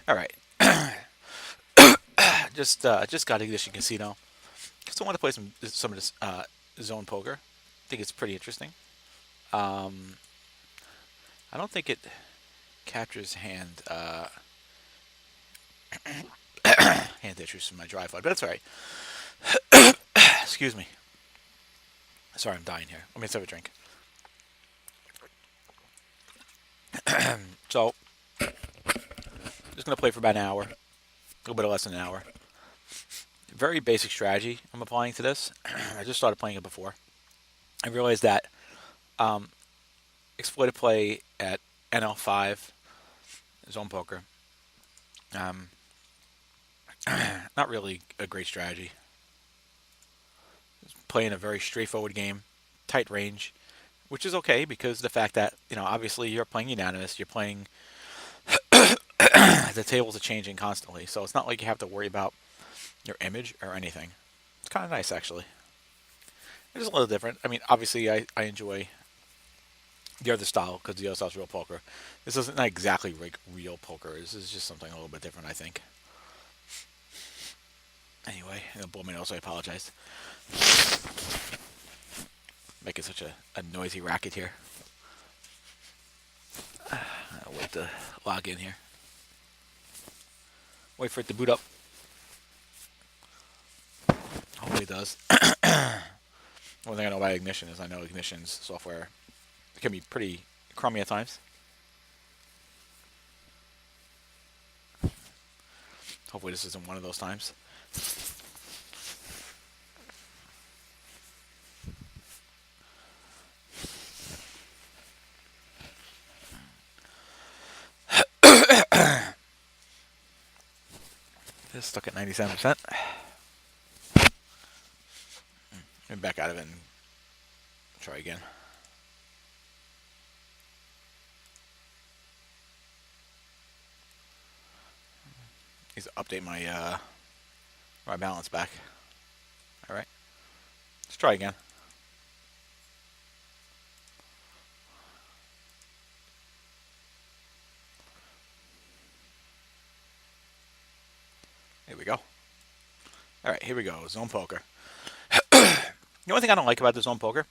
All right. Just got Ignition Casino. Still want to play some of this zone poker. I think it's pretty interesting. Um, I don't think it captures hand issues from my drive, but that's all right. Excuse me. Sorry, I'm dying here. Let me just have a drink. So, just gonna play for about an hour, a little bit less than an hour. Very basic strategy I'm applying to this. I just started playing it before. I realized that um, exploited play at NL5 zone poker, um, not really a great strategy. Playing a very straightforward game, tight range, which is okay because the fact that obviously you're playing unanimous, you're playing the tables are changing constantly, so it's not like you have to worry about your image or anything. It's kind of nice actually. It's a little different. I mean, obviously I enjoy the other style because the other style is real poker. This isn't not exactly like real poker. This is just something a little bit different, I think. Anyway, it'll blow my nose, so I apologize. Making such a noisy racket here. I'll wait to log in here. Wait for it to boot up. Hopefully it does. One thing I know about Ignition is I know Ignition's software can be pretty crummy at times. Hopefully this isn't one of those times. It's stuck at 97%. Let me back out of it and try again. Needs to update my balance back. All right, let's try again. Here we go. All right, here we go. Zone poker. The only thing I don't like about the zone poker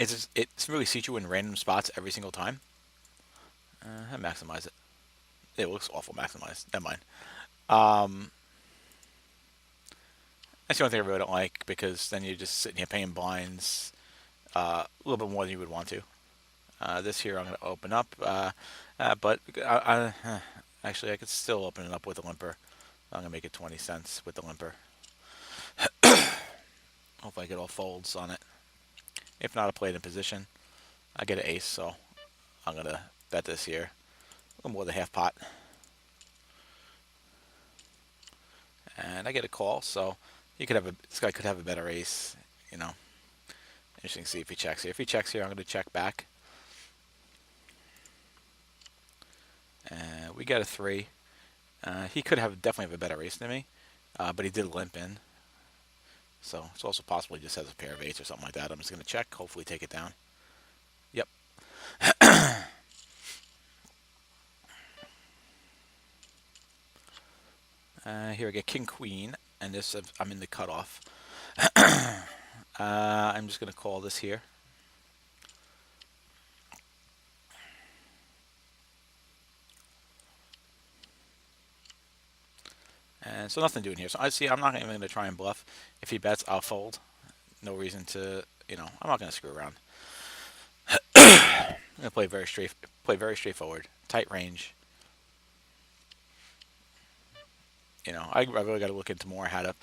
is it's really seats you in random spots every single time. I maximize it. It looks awful maximized. Never mind. Um, that's the only thing I really don't like because then you're just sitting here paying blinds a little bit more than you would want to. This here I'm going to open up, but actually I could still open it up with a limper. I'm going to make it 20 cents with the limper. Hopefully I get all folds on it. If not, I play it in position. I get an ace, so I'm going to bet this here. A little more than half pot. And I get a call, so this guy could have a better ace, you know. Interesting to see if he checks here. If he checks here, I'm going to check back. We got a 3. He could definitely have a better ace than me, but he did limp in. So it's also possible he just has a pair of 8s or something like that. I'm just going to check, hopefully take it down. Yep. Here I get king queen, and this I'm in the cutoff. I'm just going to call this here. And so nothing doing here. So I see I'm not even going to try and bluff. If he bets, I'll fold. No reason to, I'm not going to screw around. I'm going to play very straightforward, tight range. I really got to look into more how to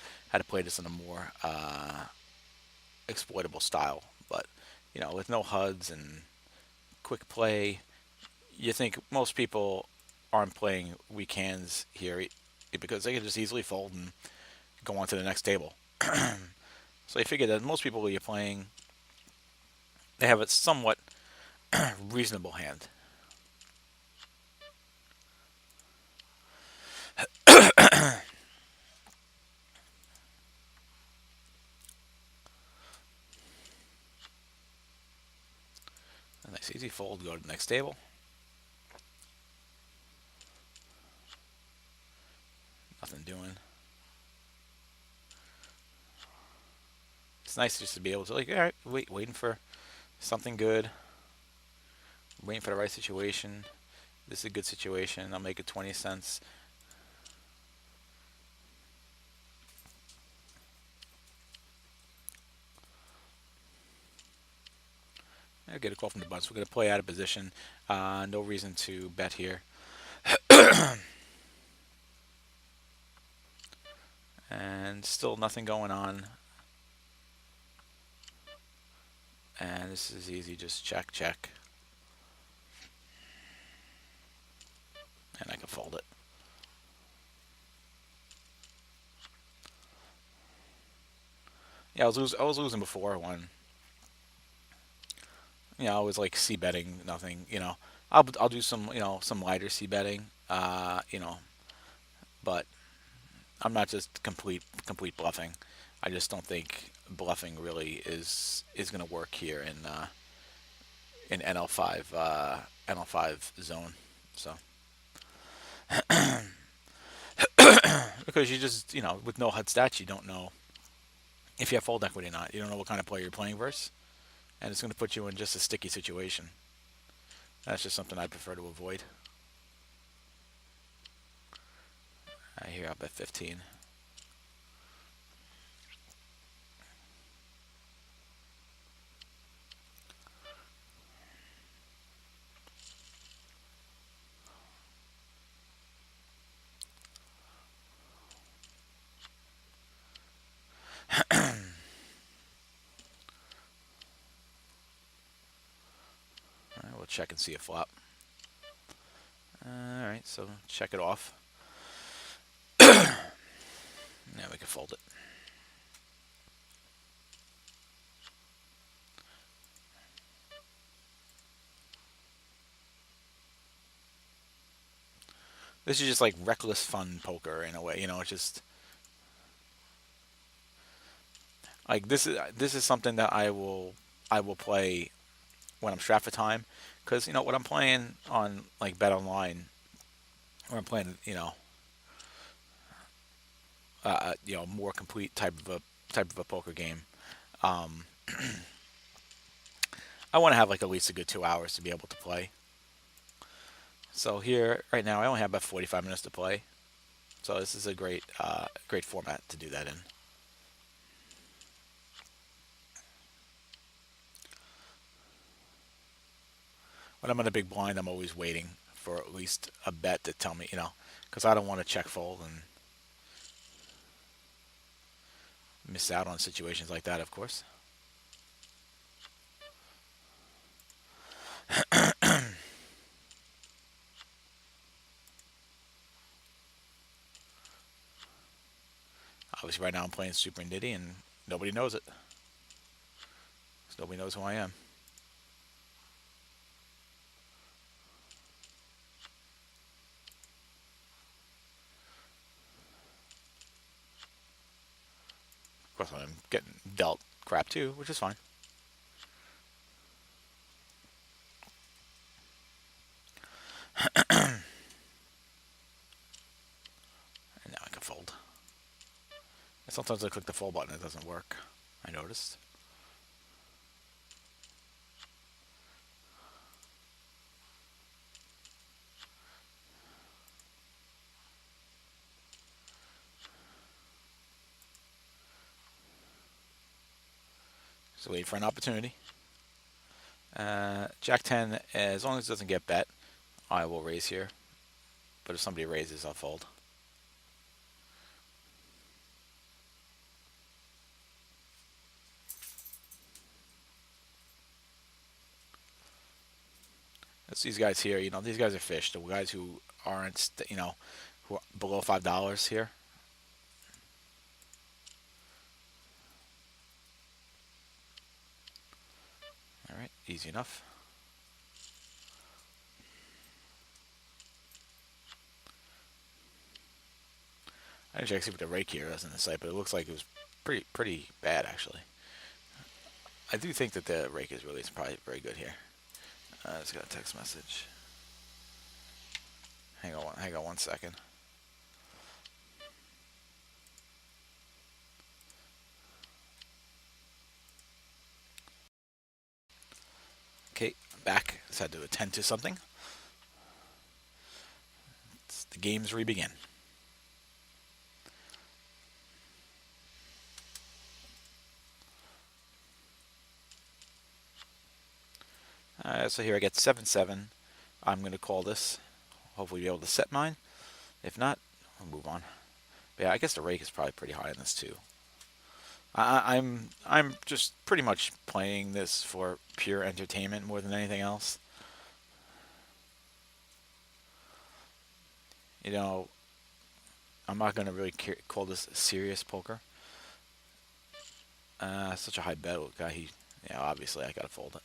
play this in a more exploitable style. But with no HUDs and quick play, you think most people aren't playing weak hands here because they can just easily fold and go on to the next table. So you figure that most people you're playing, they have a somewhat reasonable hand. A nice easy fold, go to the next table. doing. It's nice just to be able to like, all right, waiting for something good, waiting for the right situation. This is a good situation. I'll make it 20 cents. I'll get a call from the bunch. We're going to play out of position. No reason to bet here. And still nothing going on. And this is easy. Just check, check. And I can fold it. Yeah, I was losing before when, I was like c betting nothing. I'll do some some lighter c betting. But I'm not just complete bluffing. I just don't think bluffing really is going to work here in NL5 NL5 zone. So because you just with no HUD stats you don't know if you have fold equity or not. You don't know what kind of player you're playing versus, and it's going to put you in just a sticky situation. That's just something I prefer to avoid. Here I'll bet 15. We'll check and see a flop. Alright, so check it off. Now we can fold it. This is just like reckless fun poker in a way, it's just like this is something that I will play when I'm strapped for time, because when I'm playing on like Bet Online, or I'm playing more complete type of a poker game. Um, I want to have like at least a good 2 hours to be able to play. So here right now I only have about 45 minutes to play. So this is a great format to do that in. When I'm in a big blind, I'm always waiting for at least a bet to tell me, because I don't want to check fold and miss out on situations like that, of course. Obviously, right now I'm playing Super Nitty, and nobody knows it. Nobody knows who I am. Of course, I'm getting dealt crap too, which is fine. And now I can fold. And sometimes I click the fold button, it doesn't work. I noticed. So wait for an opportunity. Jack 10, as long as it doesn't get bet, I will raise here. But if somebody raises, I'll fold. That's these guys here. These guys are fish. The guys who aren't, who are below $5 here. All right, easy enough. I didn't check see what the rake here is in the site, but it looks like it was pretty bad actually. I do think that the rake is really probably very good here. I just got a text message. Hang on 1 second. back. Just had to attend to something. The games re-begin. So here I get 7-7. I'm going to call this. Hopefully be able to set mine. If not, I'll move on. But yeah, I guess the rake is probably pretty high in this too. I'm just pretty much playing this for pure entertainment more than anything else. You know, I'm not going to really call this serious poker. Such a high bet guy. Yeah, obviously I got to fold it.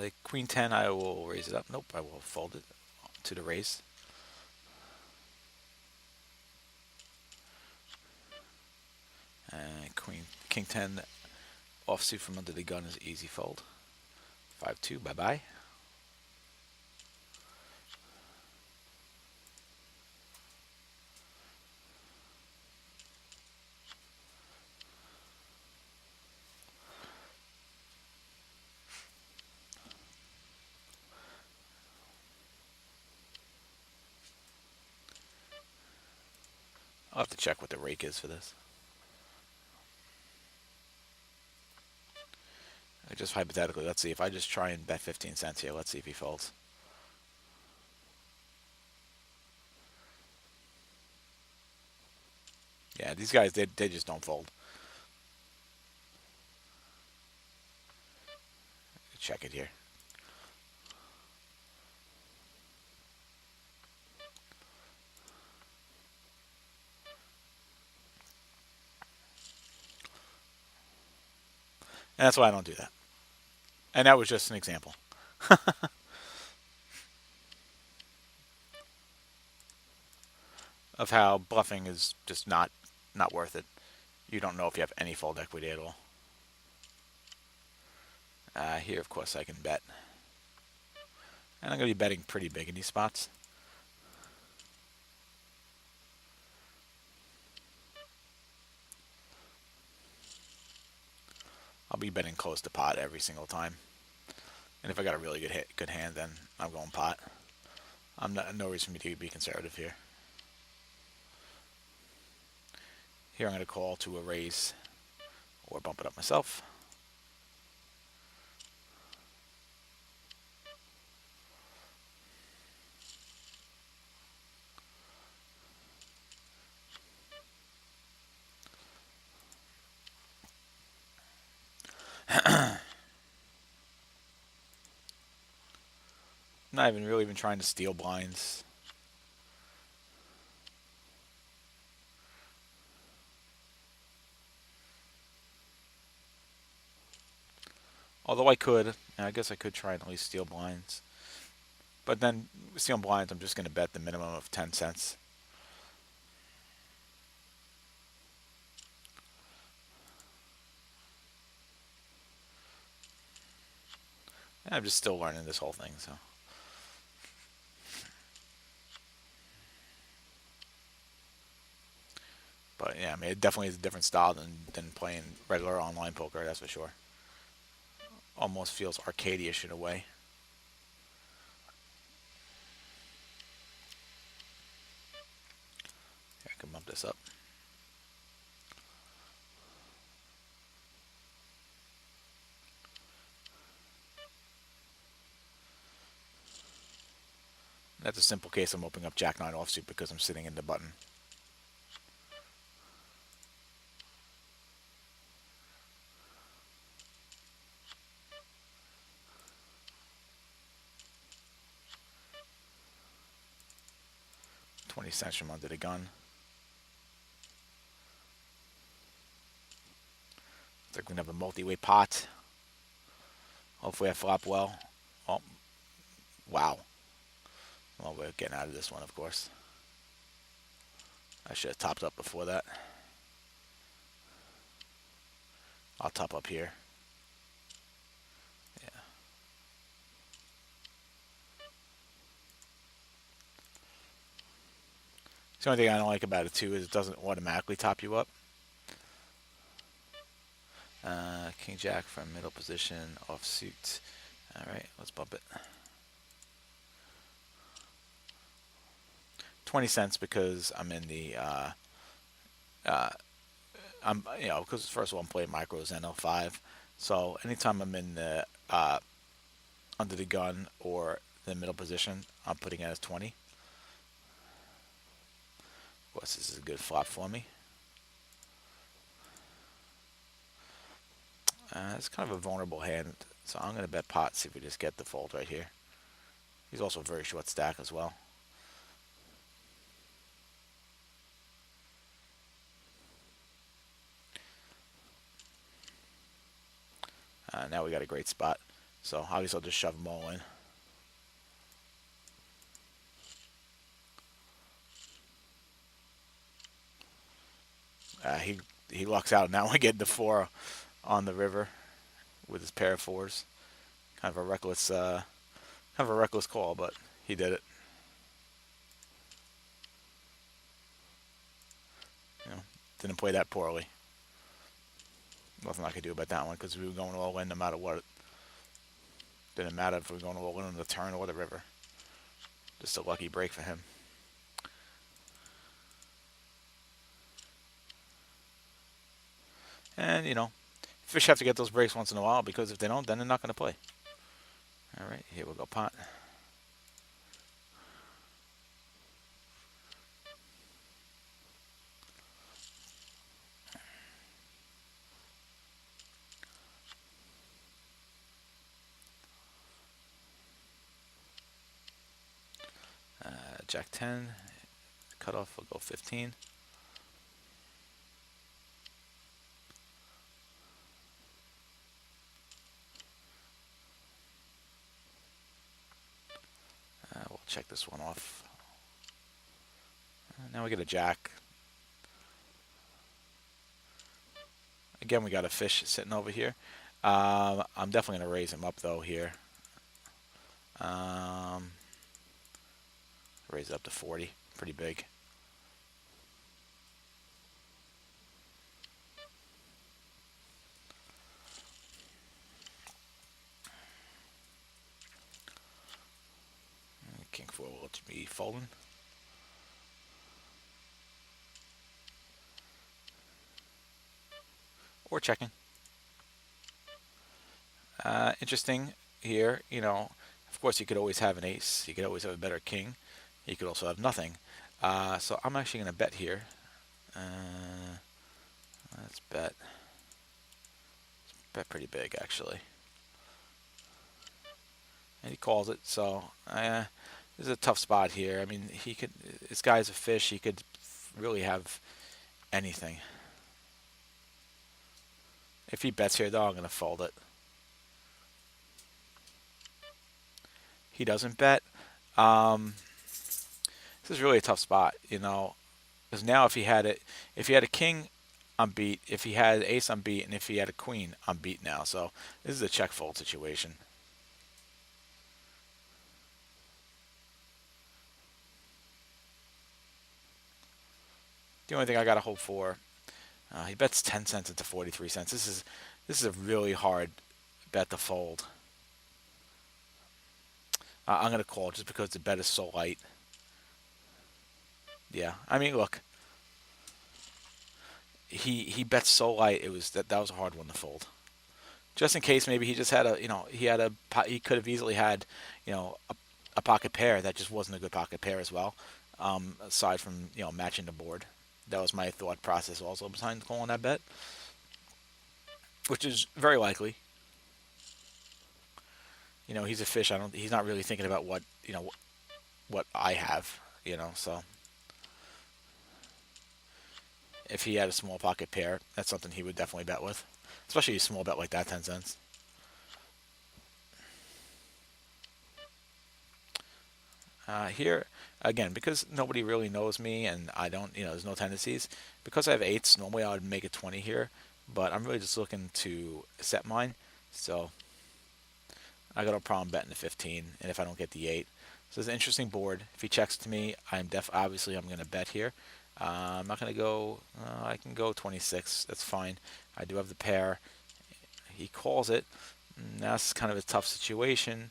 The queen 10, I will raise it up. Nope, I will fold it to the raise. Queen, king 10 offsuit from under the gun is easy fold. 5-2, bye bye. I'll have to check what the rake is for this. Just hypothetically, let's see. If I just try and bet 15 cents here, let's see if he folds. Yeah, these guys, they just don't fold. Check it here. And that's why I don't do that. And that was just an example. Of how bluffing is just not worth it. You don't know if you have any fold equity at all. Here, of course, I can bet. And I'm going to be betting pretty big in these spots. I'll be betting close to pot every single time. And if I got a really good hand, then I'm going pot. No reason for me to be conservative here. Here I'm going to call to a raise or bump it up myself. Not even really even trying to steal blinds. Although I could, I guess I could try and at least steal blinds. But then, stealing blinds, I'm just going to bet the minimum of 10 cents. And I'm just still learning this whole thing, so. But yeah, I mean, it definitely is a different style than playing regular online poker, that's for sure. Almost feels arcade-ish in a way. Here, I can bump this up. That's a simple case. I'm opening up Jack 9 offsuit because I'm sitting in the button. $0.20 from under the gun. Looks like we're going to have a multi-way pot. Hopefully I flop well. Oh, wow. Well, we're getting out of this one, of course. I should have topped up before that. I'll top up here. Yeah. The only thing I don't like about it too is it doesn't automatically top you up. King Jack from middle position, off suit. All right, let's bump it. 20 cents because I'm in the uh, because first of all I'm playing micros NL5, so anytime I'm in the under the gun or the middle position, I'm putting it as 20. Of course, this is a good flop for me. It's kind of a vulnerable hand, so I'm going to bet pot, see if we just get the fold right here. He's also a very short stack as well. Now we got a great spot, so obviously I'll just shove them all in. He lucks out. Now we get the 4 on the river with his pair of 4s. Kind of a reckless call, but he did it. You know, didn't play that poorly. Nothing I could do about that one because we were going all in no matter what. Didn't matter if we were going all in on the turn or the river. Just a lucky break for him. And, fish have to get those breaks once in a while because if they don't, then they're not going to play. All right, here we go, pot. Jack 10. Cutoff will go 15. We'll check this one off. Now we get a jack. Again, we got a fish sitting over here. I'm definitely going to raise him up, though, here. Raise it up to 40. Pretty big. King 4 will be folding. Or checking. Interesting here, of course you could always have an ace. You could always have a better king. You could also have nothing. So I'm actually going to bet here. Let's bet. Bet pretty big, actually. And he calls it, so this is a tough spot here. I mean, this guy's a fish. He could really have anything. If he bets here, though, I'm going to fold it. He doesn't bet. This is really a tough spot, because now if he had a king, I'm beat. If he had ace, I'm beat, and if he had a queen, I'm beat now. So this is a check fold situation. The only thing I got to hope for, he bets 10 cents into 43 cents. This is a really hard bet to fold. I'm going to call just because the bet is so light. Yeah, I mean, look, he bets so light. That was a hard one to fold. Just in case, maybe he just had he could have easily had, a pocket pair that just wasn't a good pocket pair as well. Aside from matching the board, that was my thought process also behind calling that bet, which is very likely. He's a fish. He's not really thinking about what I have. So if he had a small pocket pair, that's something he would definitely bet with, especially a small bet like that, 10 cents. Here, again, because nobody really knows me and I don't, there's no tendencies. Because I have eights, normally I would make it 20 here, but I'm really just looking to set mine. So I got no problem betting the 15, and if I don't get the 8. So it's an interesting board. If he checks to me, obviously I'm going to bet here. I'm not going to go. I can go 26. That's fine. I do have the pair. He calls it. That's kind of a tough situation.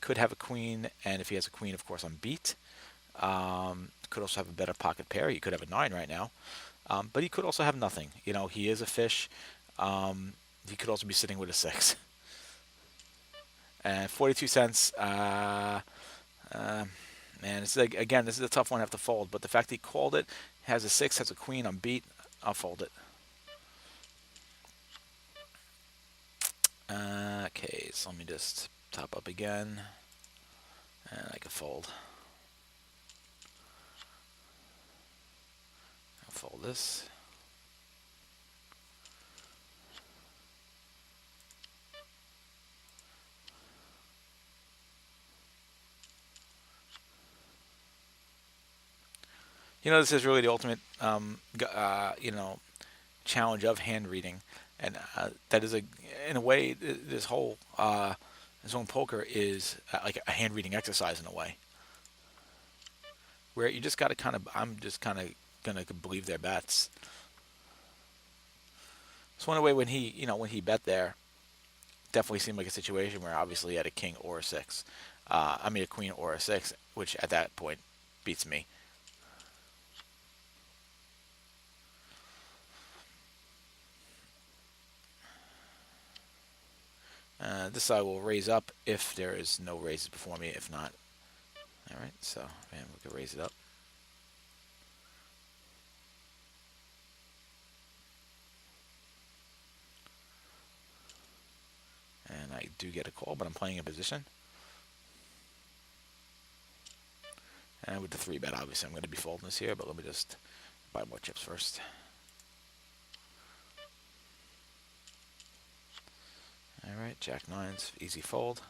Could have a queen, and if he has a queen, of course, I'm beat. Could also have a better pocket pair. He could have a 9 right now. But he could also have nothing. He is a fish. He could also be sitting with a 6. And 42 cents. Man, it's like, again, this is a tough one I have to fold. But the fact he called it, has a 6, has a queen, I'm beat. I'll fold it. Okay, so let me just top up again. And I can fold. I'll fold this. This is really the ultimate, challenge of hand reading, and that is in a way, this whole poker is like a hand reading exercise in a way, where you just got to I'm just kind of gonna believe their bets. It's one way when he bet there, definitely seemed like a situation where obviously he had a king or a 6. A queen or a 6, which at that point beats me. This side will raise up if there is no raises before me. If not, all right. So man, we can raise it up. And I do get a call, but I'm playing in position. And with the 3-bet, obviously I'm going to be folding this here, but let me just buy more chips first. All right, Jack 9's easy fold.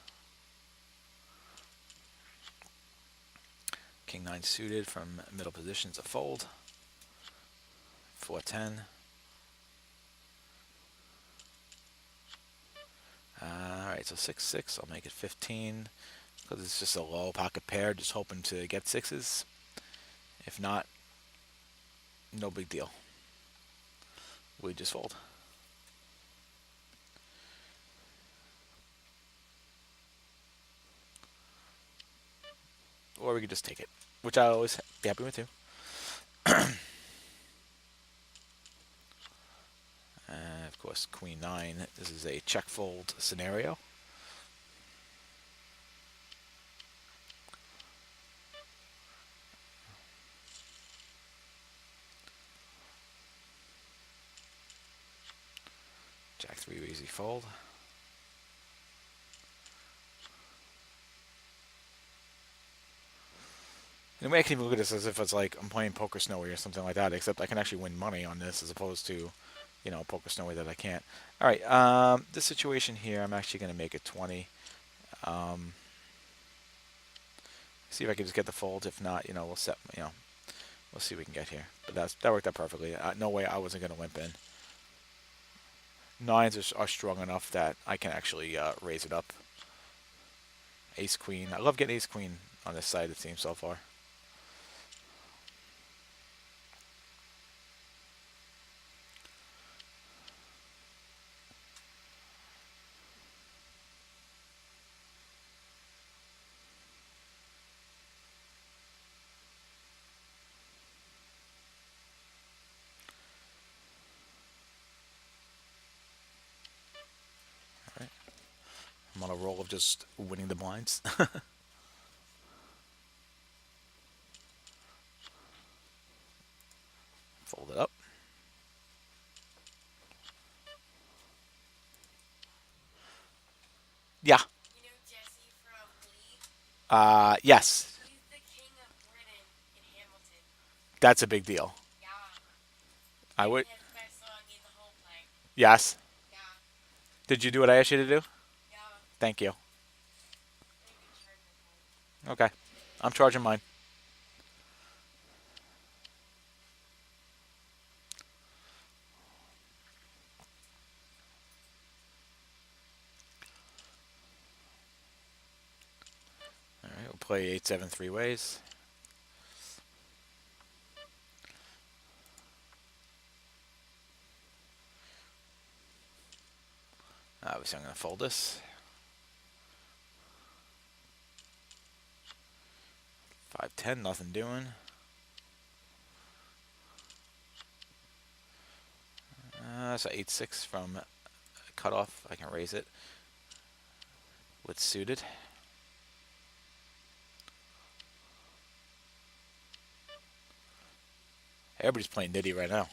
King 9 suited from middle position's a fold. 4-10. All right, so 6-6. I'll make it 15 because it's just a low pocket pair, just hoping to get 6s. If not, no big deal. We just fold. Or we could just take it, which I always be happy with too. Of course, Queen 9. This is a check fold scenario. Jack 3 easy fold. In a way, I can even look at this as if it's like I'm playing Poker Snowy or something like that, except I can actually win money on this as opposed to, Poker Snowy that I can't. All right, this situation here, I'm actually going to make it 20. See if I can just get the fold. If not, we'll set, we'll see what we can get here. But that worked out perfectly. No way I wasn't going to limp in. 9s are strong enough that I can actually raise it up. Ace Queen. I love getting Ace Queen on this side, it seems, so far. I'm on a roll of just winning the blinds. Fold it up. Yeah. You know Jesse from Glee? Yes. He's the king of Britain in Hamilton. That's a big deal. Yeah. I And would. he has the best song in the whole play. Yes. Yeah. Did you do what I asked you to do? Yeah. Thank you. I even charge my phone. Okay. I'm charging mine. All right, we'll play 8-7 three ways. Obviously, I'm going to fold this. 5-10, nothing doing. So 8-6 from cutoff. I can raise it with suited. Everybody's playing nitty right now.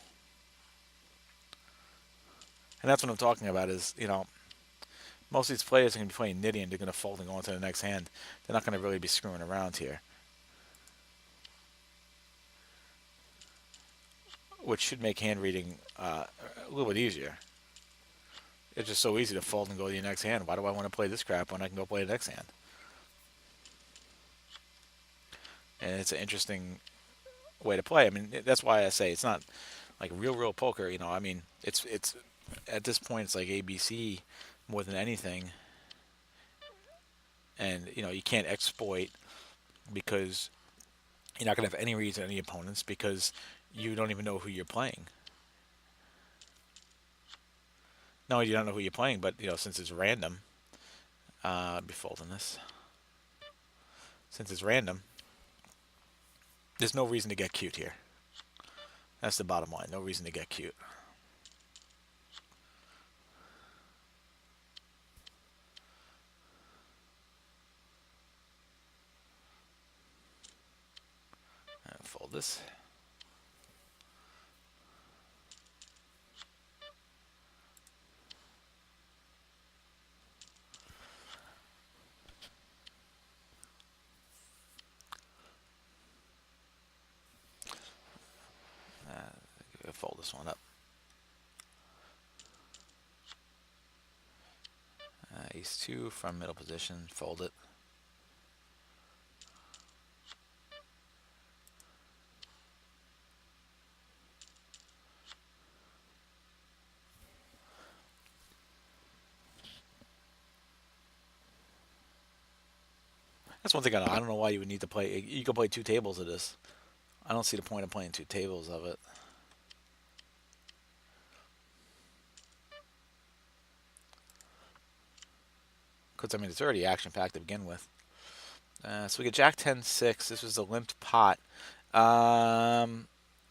And that's what I'm talking about is, most of these players are going to be playing nitty and they're going to fold and go on to the next hand. They're not going to really be screwing around here. Which should make hand reading a little bit easier. It's just so easy to fold and go to the next hand. Why do I want to play this crap when I can go play the next hand? And it's an interesting way to play. I mean, that's why I say it's not like real poker. I mean, it's at this point it's like ABC more than anything. And you can't exploit because you're not going to have any reads on any opponents because you don't even know who you're playing. No, you don't know who you're playing, but since it's random, I'll be folding this. Since it's random, there's no reason to get cute here. That's the bottom line. No reason to get cute. Fold this. Fold this one up. Ace 2 from middle position. Fold it. That's one thing I don't know why you would need to play. You can play 2 tables of this. I don't see the point of playing 2 tables of it. Because, I mean, it's already action-packed to begin with. So we get Jack 10-6. This was a limped pot. All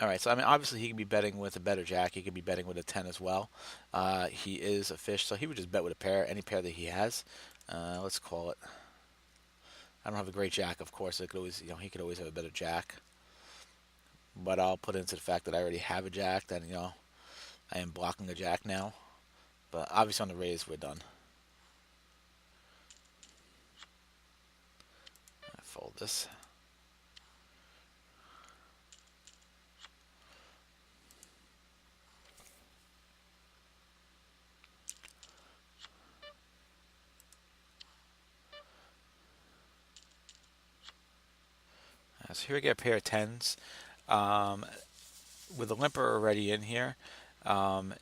right, so I mean, obviously he could be betting with a better Jack. He could be betting with a 10 as well. He is a fish, so he would just bet with a pair, any pair that he has. Let's call it. I don't have a great Jack, of course. It could always, he could always have a better Jack. But I'll put into the fact that I already have a Jack. Then I am blocking a Jack now. But obviously on the raise, we're done. I fold this. So here we get a pair of 10s. With the limper already in here,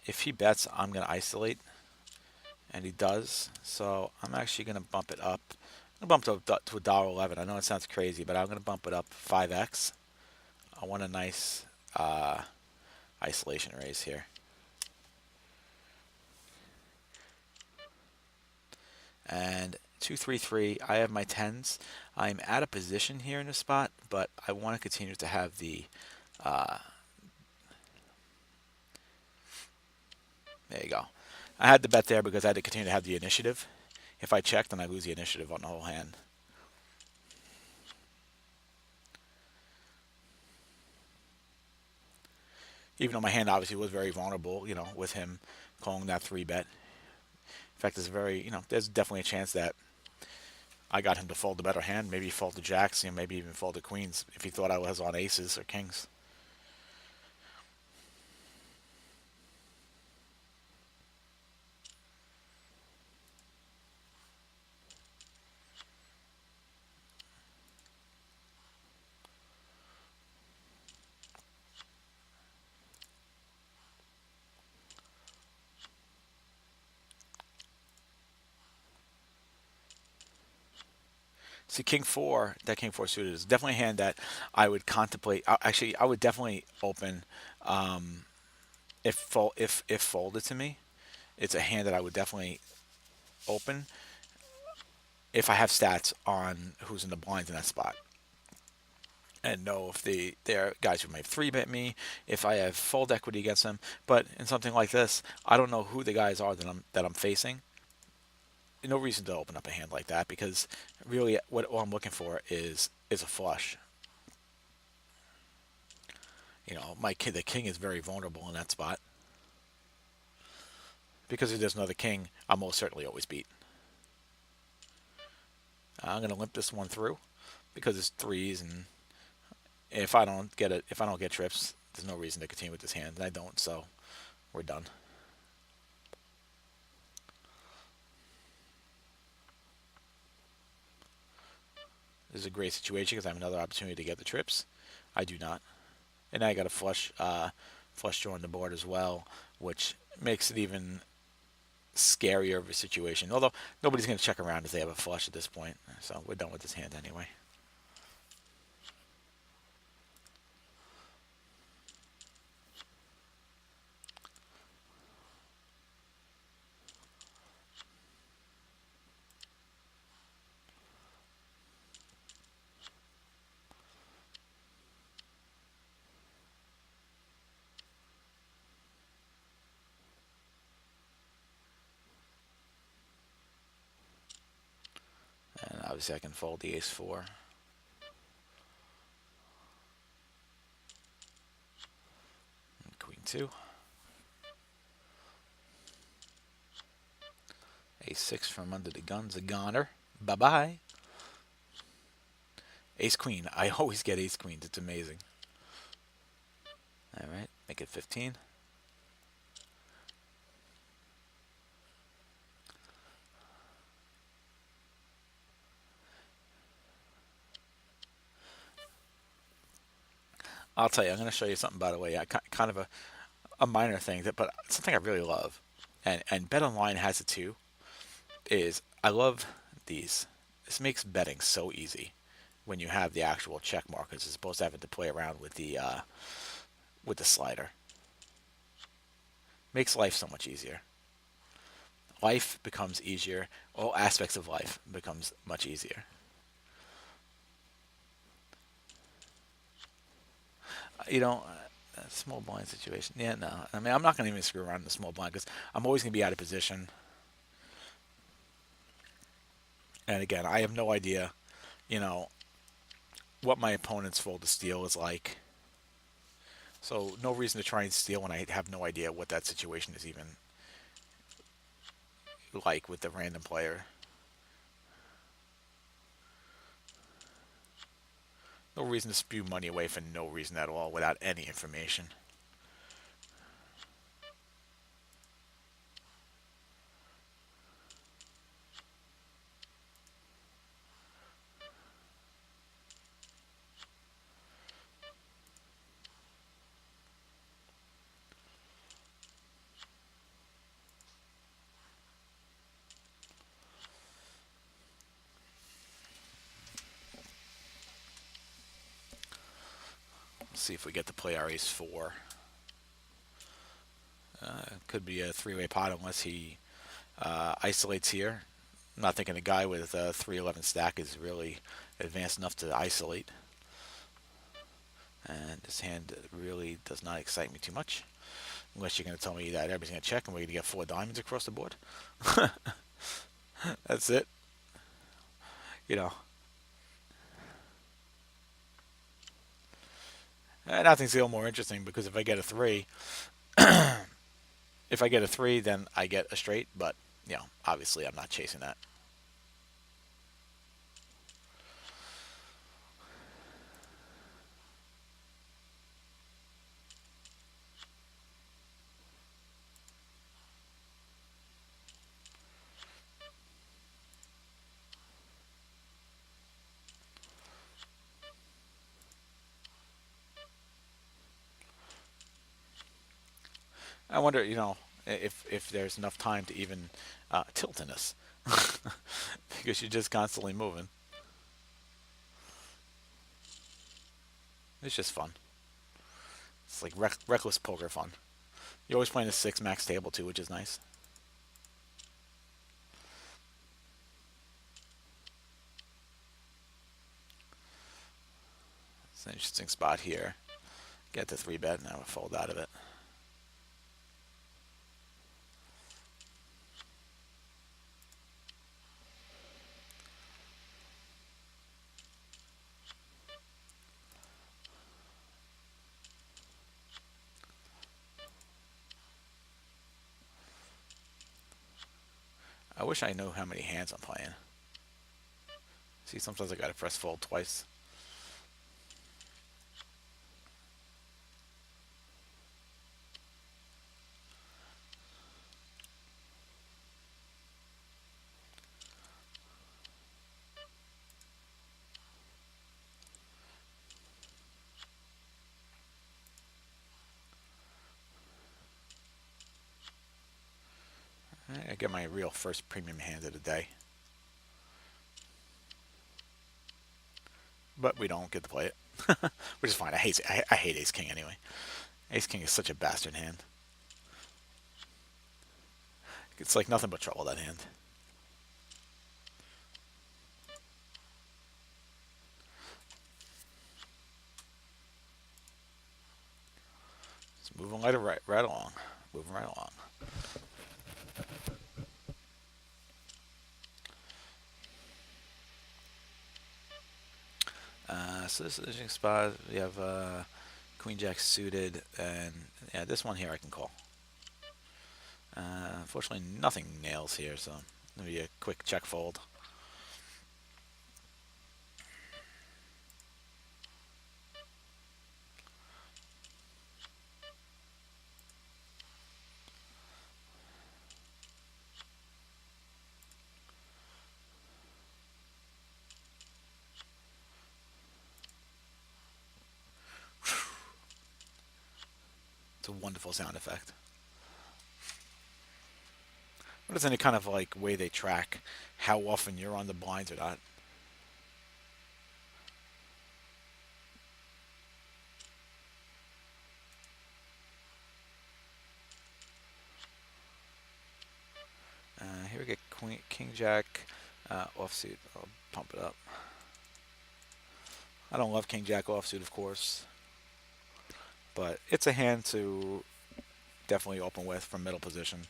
if he bets, I'm going to isolate. And he does. So I'm actually going to bump it up. I'm going to bump it up to $1.11. I know it sounds crazy, but I'm going to bump it up 5x. I want a nice isolation raise here. And 2-3-3. I have my 10s. I'm at a position here in the spot, but I want to continue to have the. There you go. I had to bet there because I had to continue to have the initiative. If I check, then I lose the initiative on the whole hand. Even though my hand obviously was very vulnerable, with him calling that 3-bet. In fact, there's definitely a chance that I got him to fold the better hand. Maybe he folded jacks, maybe even folded queens if he thought I was on aces or kings. See, King Four, that King Four suited is definitely a hand that I would contemplate. Actually, I would definitely open if folded to me. It's a hand that I would definitely open if I have stats on who's in the blinds in that spot, and know if they're guys who may three bet me, if I have fold equity against them. But in something like this, I don't know who the guys are that I'm facing. No reason to open up a hand like that because really, what all I'm looking for is a flush. The king is very vulnerable in that spot because if there's another king, I'll most certainly always beat. I'm gonna limp this one through because it's threes, and if I don't get trips, there's no reason to continue with this hand, and I don't, so we're done. This is a great situation because I have another opportunity to get the trips. I do not, and now I got a flush draw on the board as well, which makes it even scarier of a situation. Although nobody's going to check around if they have a flush at this point, so we're done with this hand anyway. And obviously I can fold the ace four. And queen two. Ace six from under the gun's a goner. Bye bye. Ace queen. I always get ace queens. It's amazing. All right, make it 15. I'll tell you, I'm going to show you something, by the way. Kind of a minor thing, but something I really love, and Bet Online has it too. Is I love these. This makes betting so easy when you have the actual check markers as opposed to having to play around with the slider. Makes life so much easier. Life becomes easier. All aspects of life becomes much easier. You know, small blind situation. Yeah, no. I mean, I'm not going to even screw around in the small blind because I'm always going to be out of position. And again, I have no idea, you know, what my opponent's fold to steal is like. So no reason to try and steal when I have no idea what that situation is even like with the random player. No reason to spew money away for no reason at all without any information. Let's see if we get to play our ace four. Could be a three-way pot unless he isolates here. I'm not thinking a guy with a 311 stack is really advanced enough to isolate. And this hand really does not excite me too much. Unless you're going to tell me that everybody's going to check and we're going to get four diamonds across the board. That's it. You know. And nothing's a little more interesting because if I get a three, then I get a straight. But, obviously I'm not chasing that. I wonder, if there's enough time to even tilt in this because you're just constantly moving. It's just fun. It's like reckless poker fun. You're always playing a six max table too, which is nice. It's an interesting spot here. Get the three bet, and I would fold out of it. I wish I knew how many hands I'm playing. See, sometimes I gotta press fold twice. I get my real first premium hand of the day. But we don't get to play it, which is fine. I hate Ace King anyway. Ace King is such a bastard hand. It's like nothing but trouble, that hand. It's moving right along. Moving right along. So this is an interesting spot. We have Queen Jack suited, and yeah, this one here I can call. Unfortunately, nothing nails here, so maybe a quick check fold. It's a wonderful sound effect. What is any kind of like way they track how often you're on the blinds or not? Here we get Queen, King Jack offsuit. I'll pump it up. I don't love King Jack offsuit, of course, but it's a hand to definitely open with from middle position.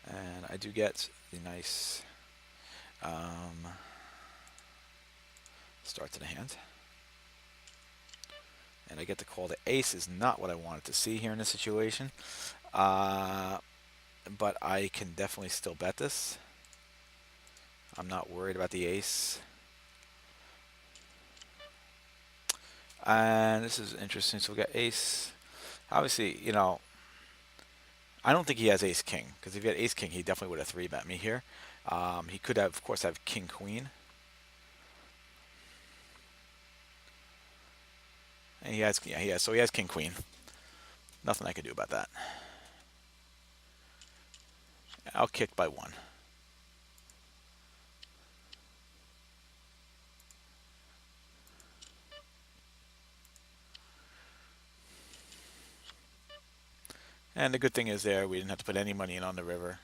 And I do get the nice start to the hand. And I get to call the ace is not what I wanted to see here in this situation. But I can definitely still bet this. I'm not worried about the ace. And this is interesting. So we got ace. Obviously, I don't think he has ace king, because if he had ace king, he definitely would have three bet me here. He could have, of course, have king queen. And he has, yeah, he has. So he has king queen. Nothing I can do about that. I'll kick by one. And the good thing is there, we didn't have to put any money in on the river.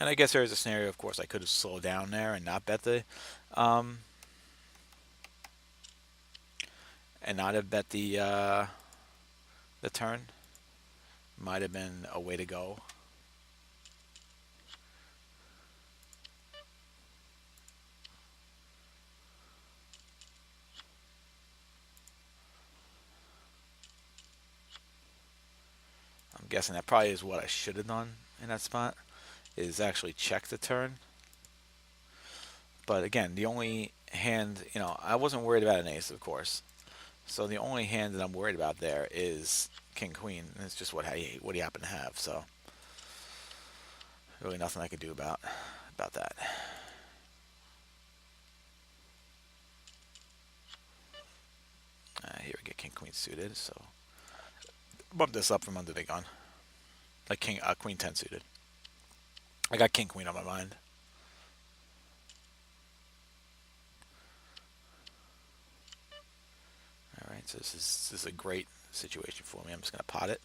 And I guess there is a scenario, of course, I could have slowed down there and not bet um, and not have bet the turn. Might have been a way to go. I'm guessing that probably is what I should have done in that spot, is actually check the turn. But again, the only hand, I wasn't worried about an ace, of course. So the only hand that I'm worried about there is king queen. And it's just what he happened to have. So really nothing I could do about that. Here we get king queen suited. So bump this up from under the gun, like king, queen 10 suited. I got king queen on my mind. All right, so this is a great situation for me. I'm just gonna pot it.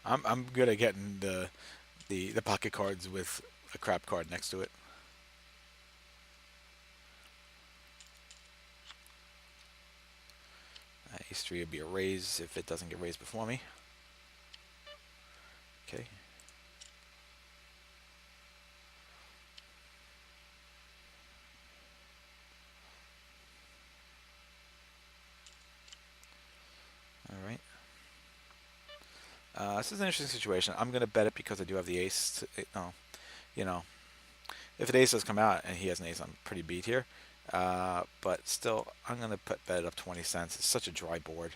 I'm good at getting the pocket cards with a crap card next to it. Ace three would be a raise if it doesn't get raised before me. Okay. All right. This is an interesting situation. I'm gonna bet it because I do have the ace. No, you know, if an ace does come out and he has an ace, I'm pretty beat here. But still, I'm gonna bet it up 20 cents. It's such a dry board.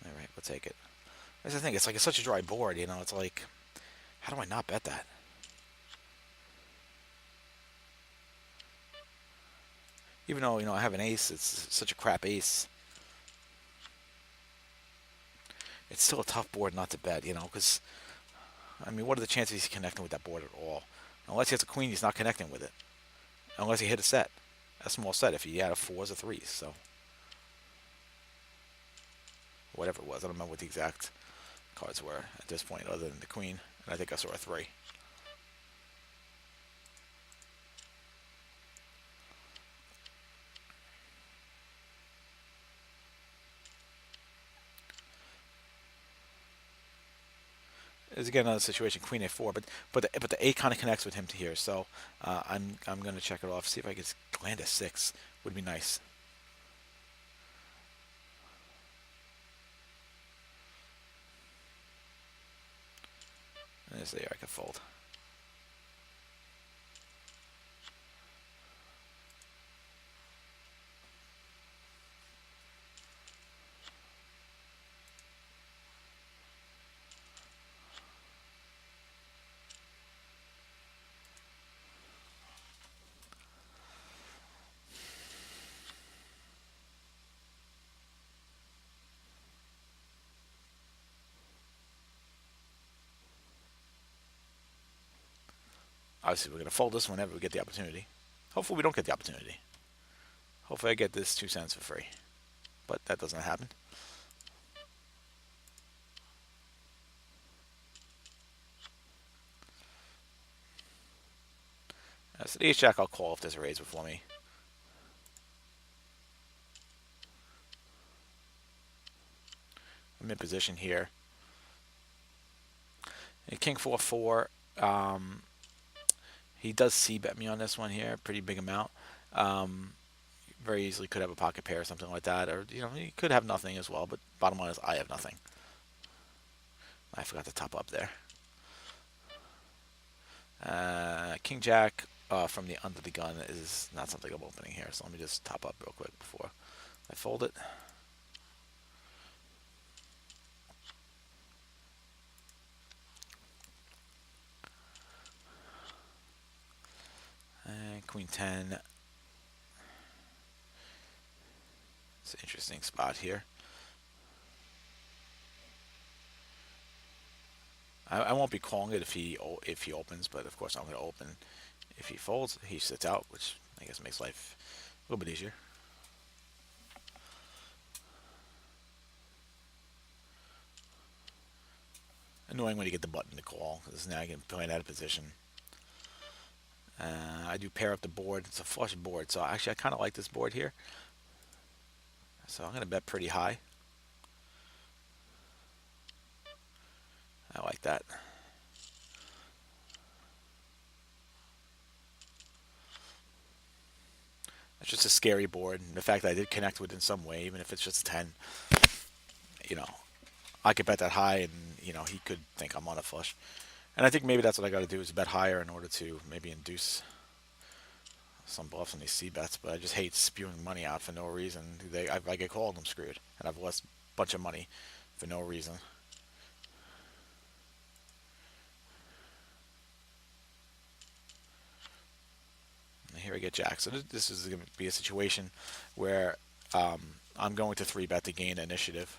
All right, we'll take it. That's the thing. It's like it's such a dry board. It's like, how do I not bet that? Even though I have an ace, it's such a crap ace. It's still a tough board not to bet. Because I mean, what are the chances he's connecting with that board at all? Unless he has a queen, he's not connecting with it. Unless he hit a set, a small set. If he had a fours or threes, so whatever it was, I don't remember what the exact cards were at this point, other than the queen. And I think I saw a three. Is again another situation, queen a4, but the eight kind of connects with him to here, so I'm gonna check it off. See if I can land a six. Would be nice. And there's there I can fold. Obviously, we're gonna fold this whenever we get the opportunity. Hopefully, we don't get the opportunity. Hopefully, I get this 2 cents for free, but that doesn't happen. So the ace jack I'll call if there's a raise before me. I'm in position here. And king 4-4. He does c bet me on this one here, pretty big amount. Um, Very easily could have a pocket pair or something like that, or he could have nothing as well. But bottom line is I have nothing. I forgot to top up there. King Jack from the under the gun is not something I'm opening here, so let me just top up real quick before I fold it. And Queen 10. It's an interesting spot here. I won't be calling it if he opens, but of course I'm going to open. If he folds, he sits out, which I guess makes life a little bit easier. Annoying when you get the button to call, because now you can play it out of position. I do pair up the board. It's a flush board, so actually I kind of like this board here. So I'm going to bet pretty high. I like that. It's just a scary board. And the fact that I did connect with it in some way, even if it's just a 10, you know, I could bet that high and, he could think I'm on a flush. And I think maybe that's what I got to do is bet higher in order to maybe induce some bluffs on these C bets. But I just hate spewing money out for no reason. If I get called, I'm screwed. And I've lost a bunch of money for no reason. And here I get jack. So this is going to be a situation where I'm going to 3-bet to gain initiative.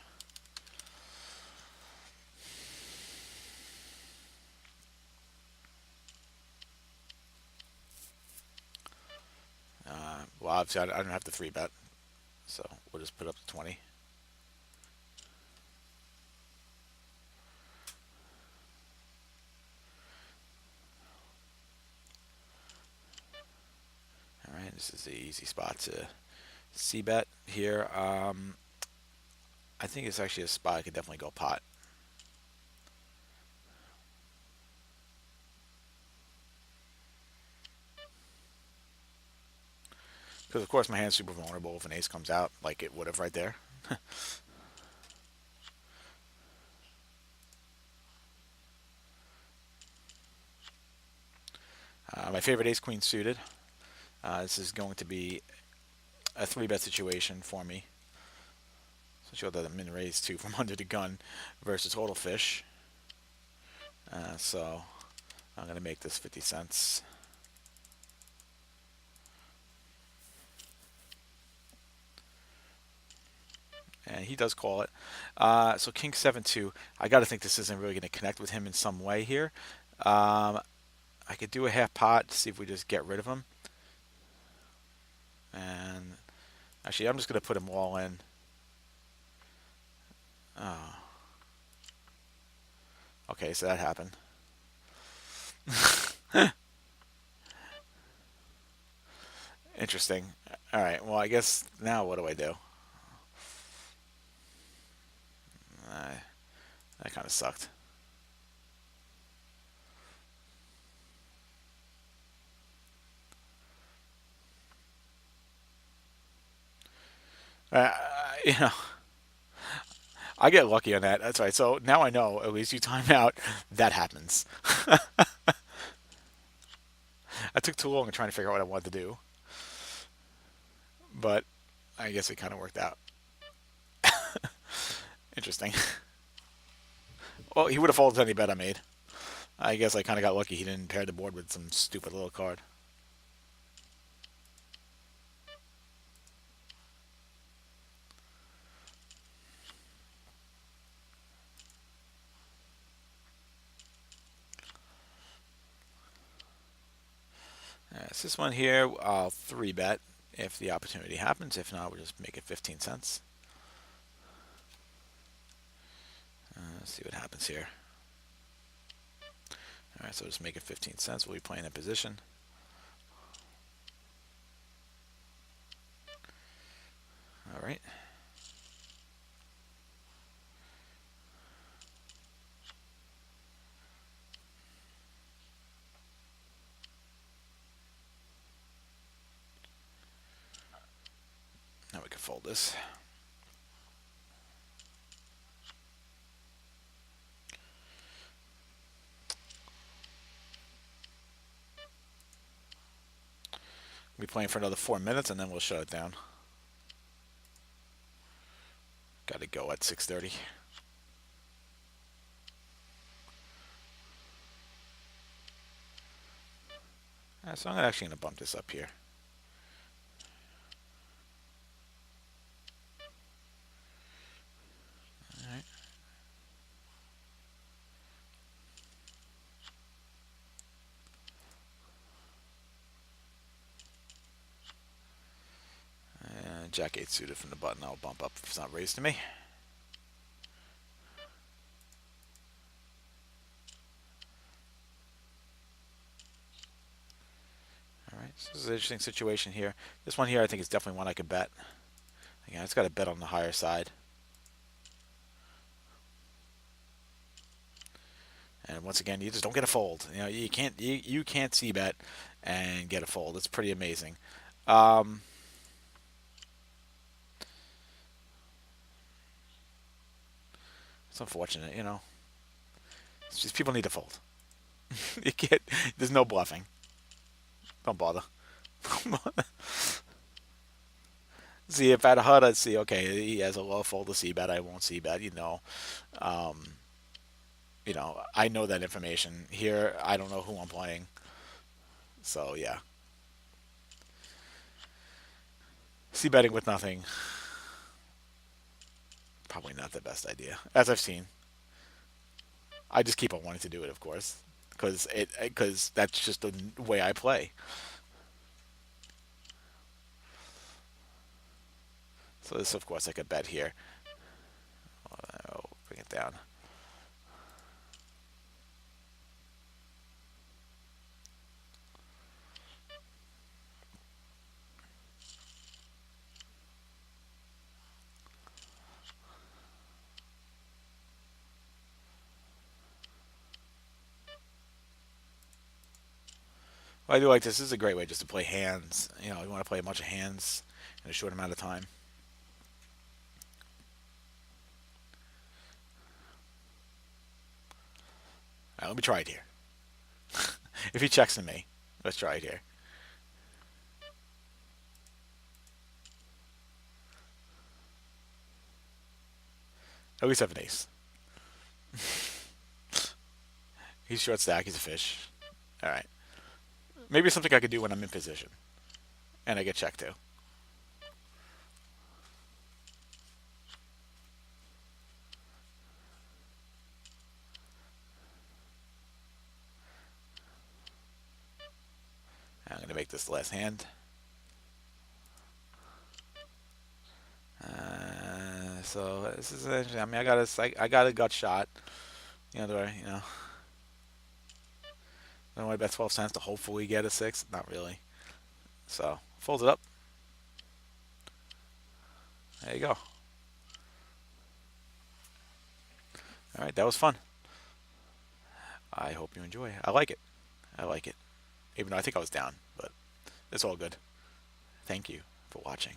Well, obviously I don't have to 3-bet, so we'll just put up to 20. All right, this is the easy spot to C-bet here. I think it's actually a spot I could definitely go pot. Because, of course, my hand's super vulnerable if an ace comes out, like it would have right there. My favorite ace queen suited. This is going to be a 3-bet situation for me. So show that I'm min raise 2 from under the gun versus total fish. So I'm going to make this 50 cents. And he does call it. So king 7-2. I got to think this isn't really going to connect with him in some way here. I could do a half pot to see if we just get rid of him. And actually, I'm just going to put him all in. Oh. Okay, so that happened. Interesting. All right, well, I guess now what do I do? That kind of sucked. Uh, you know, I get lucky on that. That's right. So now I know. At least you time out. That happens. I took too long in trying to figure out what I wanted to do, but I guess it kind of worked out. Interesting. Well, he would have folded any bet I made. I guess I kind of got lucky. He didn't pair the board with some stupid little card. So this one here, I'll 3-bet if the opportunity happens. If not, we'll just make it 15 cents. Let's see what happens here. All right, so just make it 15 cents. We'll be playing that position. All right. Now we can fold this. We'll be playing for another 4 minutes and then we'll shut it down. Got to go at 6:30. So I'm actually going to bump this up here. All right. And Jack 8 suited from the button. I'll bump up if it's not raised to me. This is an interesting situation here. This one here, I think, is definitely one I could bet. Again, it's got to bet on the higher side. And once again, you just don't get a fold. You know, you can't see bet and get a fold. It's pretty amazing. Um, it's unfortunate, you know. It's just people need to fold. You can't. There's no bluffing. Don't bother. See, if at HUD, I'd see, okay, he has a low fold to see bet. I won't see bet. I know that information. Here, I don't know who I'm playing. So yeah, see betting with nothing, probably not the best idea, as I've seen. I just keep on wanting to do it, of course, because that's just the way I play. So this, of course, I could bet here. Oh, bring it down. Well, I do like this. This is a great way just to play hands. You know, you want to play a bunch of hands in a short amount of time. All right, let me try it here. If he checks to me, let's try it here. At least have an ace. He's short stack. He's a fish. All right. Maybe it's something I could do when I'm in position and I get checked too. I'm going to make this the last hand. So this is interesting. I mean, I got a gut shot. Do I want to bet 12 cents to hopefully get a six? Not really. So folds it up. There you go. All right, that was fun. I hope you enjoy. I like it. I like it. Even though I think I was down, but it's all good. Thank you for watching.